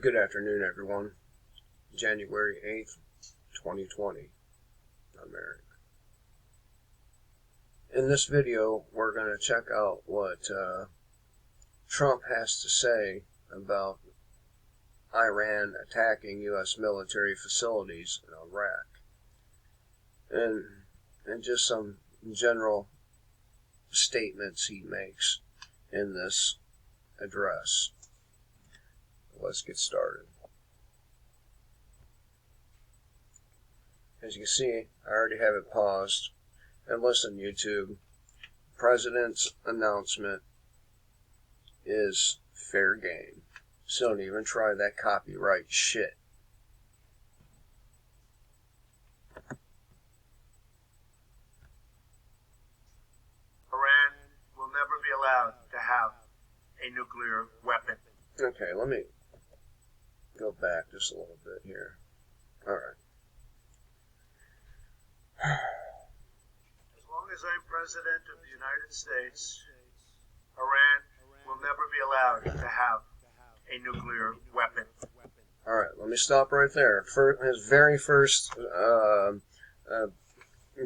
Good afternoon, everyone. January 8th, 2020. I'm Eric. In this video, we're going to check out what Trump has to say about Iran attacking U.S. military facilities in Iraq. And just some general statements he makes in this address. Let's get started. As you can see, I already have it paused. And listen, YouTube, President's announcement is fair game. So don't even try that copyright shit. Iran will never be allowed to have a nuclear weapon. Okay, let me go back just a little bit here. Alright. As long as I'm President of the United States, Iran will never be allowed to have a nuclear weapon. Alright, let me stop right there. His very first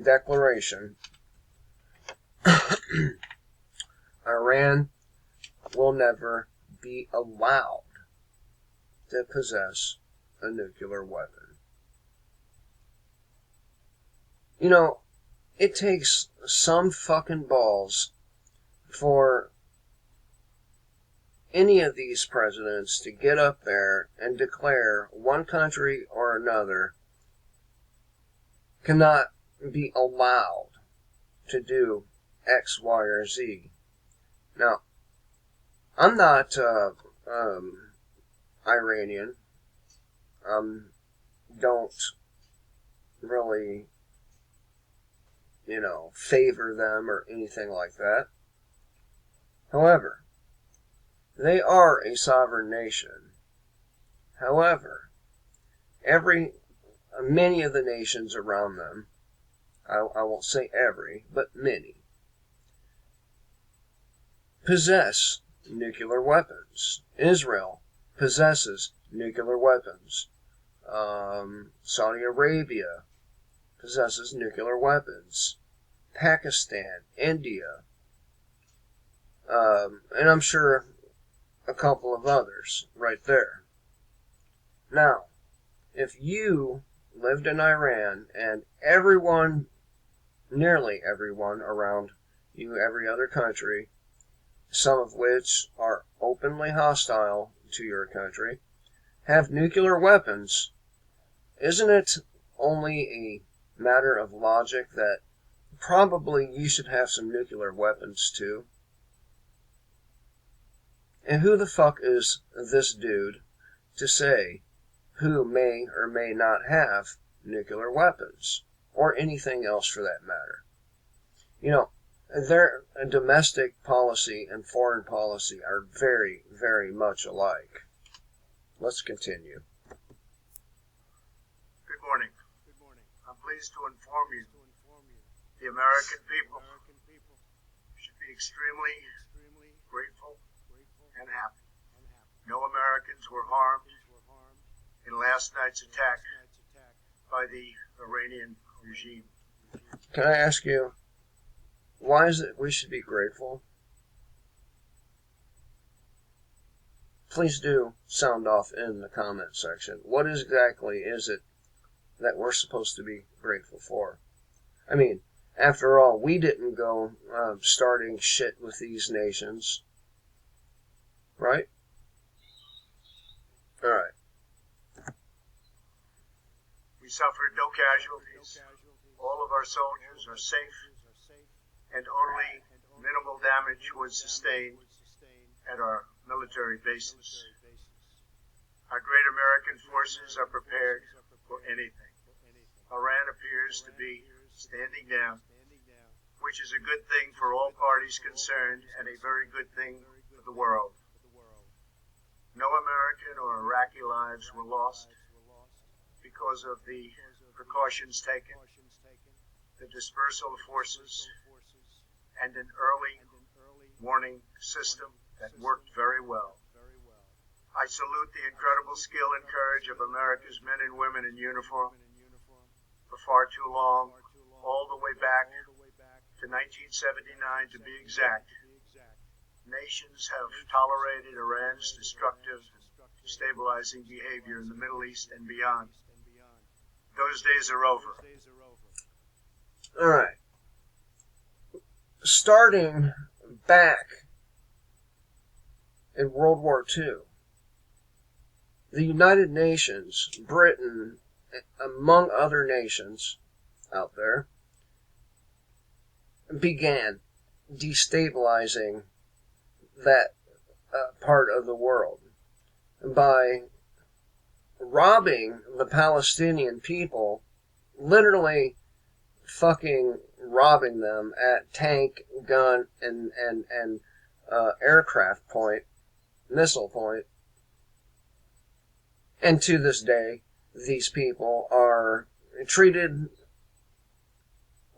declaration. Iran will never be allowed to possess a nuclear weapon. You know, it takes some fucking balls for any of these presidents to get up there and declare one country or another cannot be allowed to do X, Y, or Z. Now, I'm not Iranian. Don't really, favor them or anything like that. However, they are a sovereign nation. However, many of the nations around them, I won't say every, but many, possess nuclear weapons. Israel possesses nuclear weapons. Saudi Arabia possesses nuclear weapons. Pakistan, India, and I'm sure a couple of others right there. Now, if you lived in Iran and nearly everyone around you, every other country, some of which are openly hostile to your country, have nuclear weapons, isn't it only a matter of logic that probably you should have some nuclear weapons too? And who the fuck is this dude to say who may or may not have nuclear weapons? Or anything else for that matter. Their domestic policy and foreign policy are very, very much alike. Let's continue. Good morning. I'm pleased to inform you the American people should be extremely grateful and happy. No Americans were harmed in last night's attack by the Iranian regime. Can I ask you, why is it we should be grateful? Please do sound off in the comment section. What exactly is it that we're supposed to be grateful for? I mean, after all, we didn't go starting shit with these nations. Right? Alright. We suffered no casualties. All of our soldiers are safe, and only minimal damage was sustained at our military bases. Our great American forces are prepared for anything. Iran appears to be standing down, which is a good thing for all parties concerned and a very good thing for the world. No American or Iraqi lives were lost because of the precautions taken, the dispersal of forces, and an early warning system that worked very well. I salute the incredible skill and courage of America's men and women in uniform. For far too long, all the way back to 1979 to be exact, nations have tolerated Iran's destructive and destabilizing behavior in the Middle East and beyond. Those days are over. All right. Starting back in World War II, the United Nations, Britain, among other nations out there, began destabilizing that part of the world by robbing the Palestinian people, literally fucking robbing them at tank, gun, and aircraft point, missile point. And to this day, these people are treated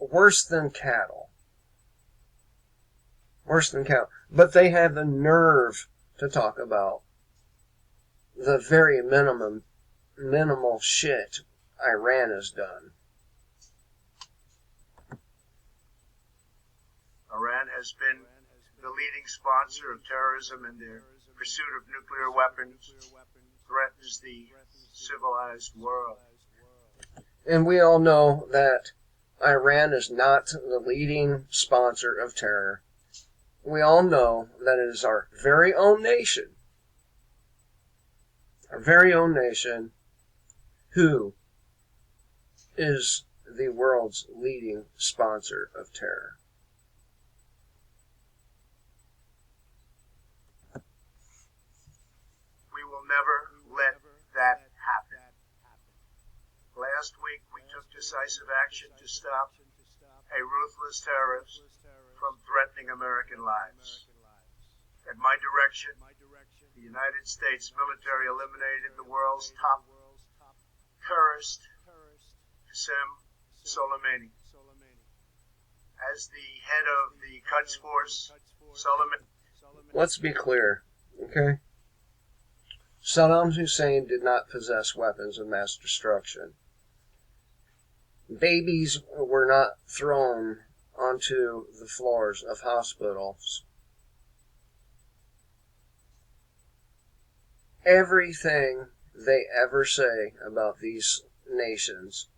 worse than cattle. Worse than cattle. But they have the nerve to talk about the very minimal shit Iran has done. Iran has been the leading sponsor of terrorism, and their pursuit of nuclear weapons threatens the civilized world. And we all know that Iran is not the leading sponsor of terror. We all know that it is our very own nation, who is the world's leading sponsor of terror. We will never let that happen. Last week, we took decisive action to stop a ruthless terrorist from threatening American lives. At my direction, the United States military eliminated the world's top terrorist, Qasem Soleimani. As the head of the Quds Force, Soleimani... Let's be clear, okay? Saddam Hussein did not possess weapons of mass destruction. Babies were not thrown onto the floors of hospitals. Everything they ever say about these nations,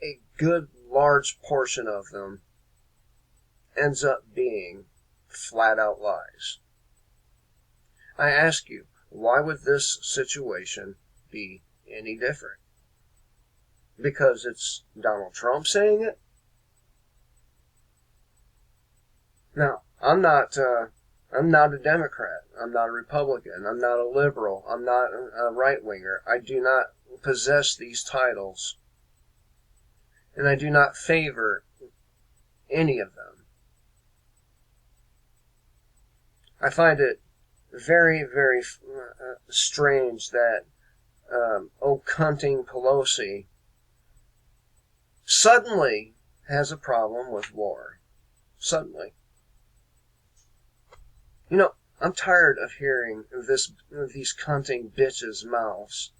a good large portion of them, ends up being flat out lies. I ask you, why would this situation be any different? Because it's Donald Trump saying it? Now, I'm not a Democrat. I'm not a Republican. I'm not a liberal. I'm not a right-winger. I do not possess these titles. And I do not favor any of them. I find it very, very strange that cunting Pelosi suddenly has a problem with war. Suddenly. You know, I'm tired of hearing these cunting bitches' mouths.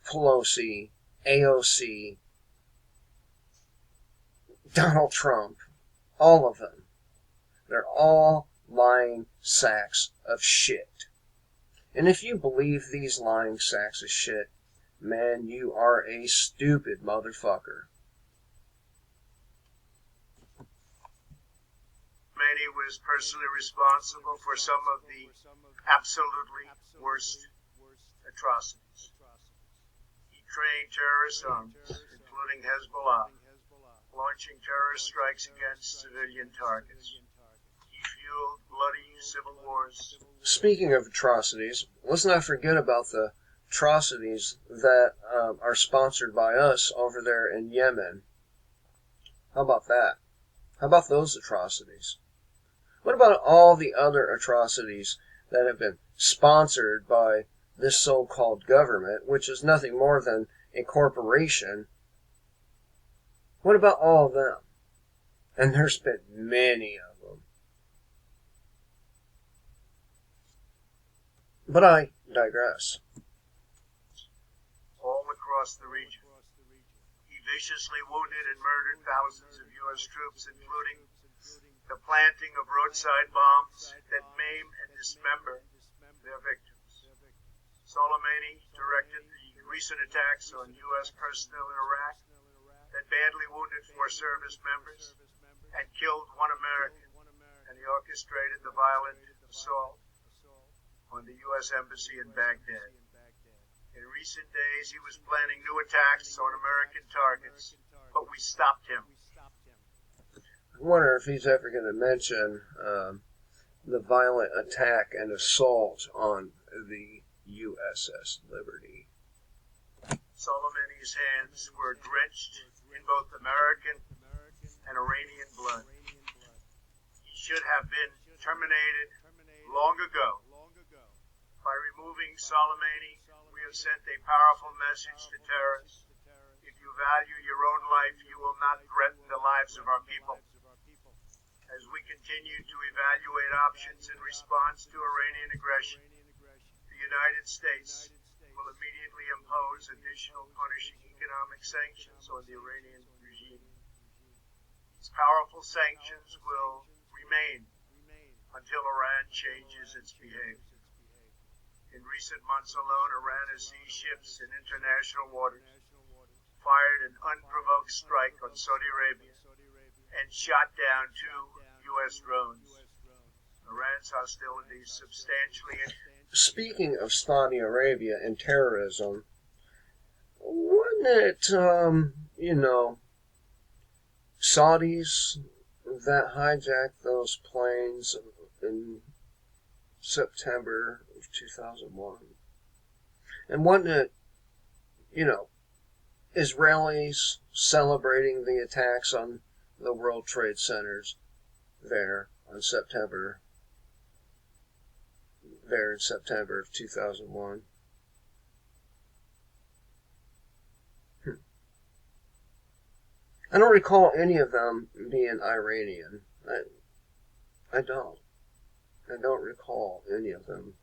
Pelosi, AOC, Donald Trump, all of them. They're all lying sacks of shit. And if you believe these lying sacks of shit, man, you are a stupid motherfucker. Soleimani was personally responsible for some of the absolutely worst atrocities. He trained terrorist arms, including Hezbollah, launching terrorist strikes against civilian targets. He fueled bloody civil wars. Speaking of atrocities, let's not forget about the atrocities that are sponsored by us over there in Yemen. How about that? How about those atrocities? What about all the other atrocities that have been sponsored by this so-called government, which is nothing more than a corporation? What about all of them? And there's been many of them. But I digress. All across the region. He viciously wounded and murdered thousands of U.S. troops, including the planting of roadside bombs that maim and dismember their victims. Soleimani directed the recent attacks on U.S. personnel in Iraq that badly wounded 4 service members and killed 1 American, and he orchestrated the violent assault on the U.S. Embassy in Baghdad. In recent days, he was planning new attacks on American targets, but we stopped him. I wonder if he's ever going to mention the violent attack and assault on the USS Liberty. Soleimani's hands were drenched in both American and Iranian blood. He should have been terminated long ago. By removing Soleimani, we have sent a powerful message to terrorists. If you value your own life, you will not threaten the lives of our people. As we continue to evaluate options in response to Iranian aggression, the United States will immediately impose additional punishing economic sanctions on the Iranian regime. These powerful sanctions will remain until Iran changes its behavior. In recent months alone, Iran has seized ships in international waters, fired an unprovoked strike on Saudi Arabia, and shot down 2 U.S. drones. Iran's hostilities substantially... Speaking of Saudi Arabia and terrorism, wasn't it, Saudis that hijacked those planes in September of 2001? And wasn't it, Israelis celebrating the attacks on the World Trade Centers there in September of 2001? I don't recall any of them being Iranian. I don't recall any of them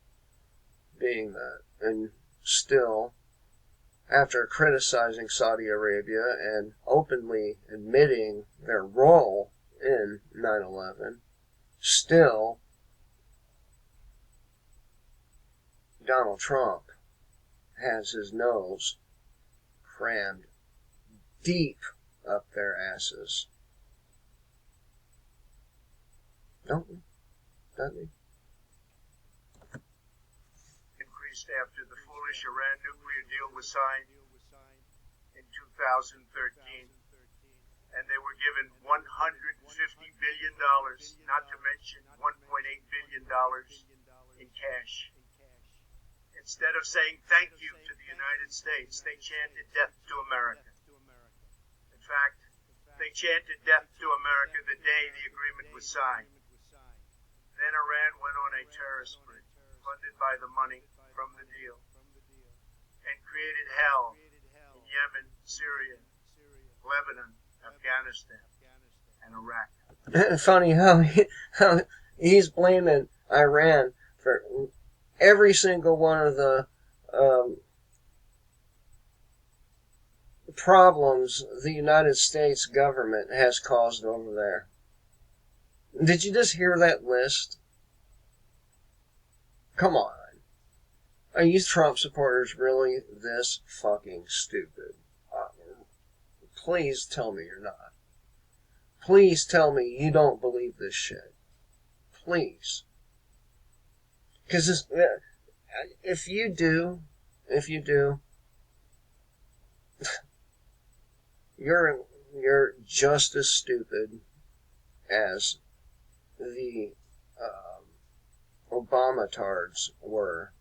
being that. And still, after criticizing Saudi Arabia and openly admitting their role in 9/11, still Donald Trump has his nose crammed deep up their asses. Doesn't he? Increased after the foolish Iran nuclear deal was signed in 2013, and they were given $150 billion, not to mention $1.8 billion in cash. Instead of saying thank you to the United States, they chanted death to America. In fact, they chanted death to America the day the agreement was signed. Then Iran went on a terrorist spree, funded by the money from the deal, and created hell in Yemen, Syria, Lebanon, Afghanistan, and Iraq. Funny how he's blaming Iran for every single one of the problems the United States government has caused over there. Did you just hear that list? Come on. Are you Trump supporters really this fucking stupid? Please tell me you're not. Please tell me you don't believe this shit. Please. Because if you do, you're just as stupid as the Obama-tards were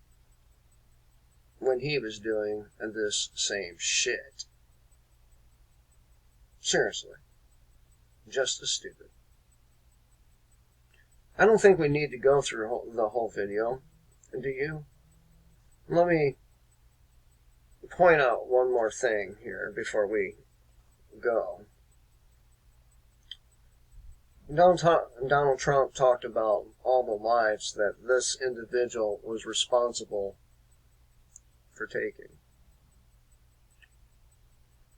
when he was doing this same shit. Seriously. Just as stupid. I don't think we need to go through the whole video. Do you? Let me point out one more thing here before we go. Donald Trump talked about all the lives that this individual was responsible for taking.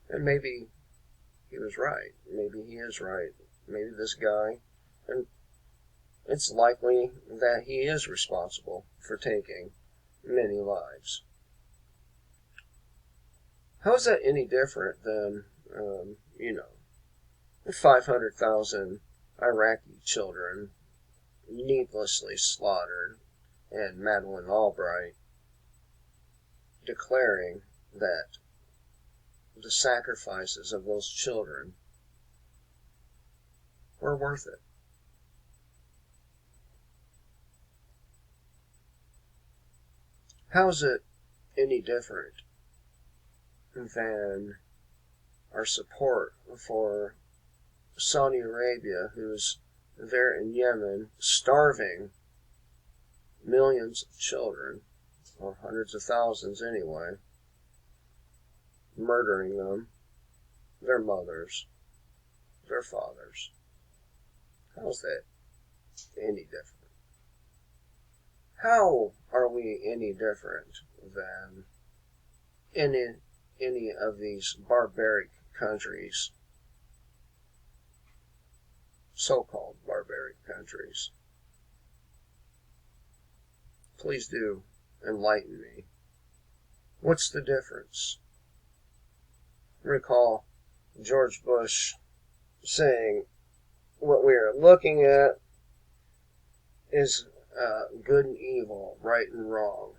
And maybe he was right. Maybe he is right. Maybe this guy, and it's likely that he is responsible for taking many lives. How is that any different than, 500,000 Iraqi children needlessly slaughtered and Madeleine Albright declaring that the sacrifices of those children were worth it? How is it any different than our support for Saudi Arabia, who's there in Yemen, starving millions of children, or hundreds of thousands anyway, murdering them, their mothers, their fathers? How's that any different? How are we any different than any of these barbaric countries, so-called barbaric countries? Please do enlighten me. What's the difference? Recall George Bush saying, what we are looking at is good and evil, right and wrong.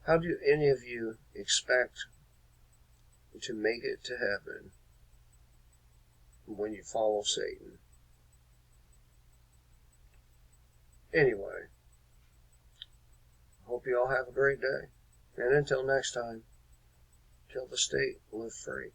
How do any of you expect to make it to heaven when you follow Satan? Anyway, hope you all have a great day. And until next time, kill the state, live free.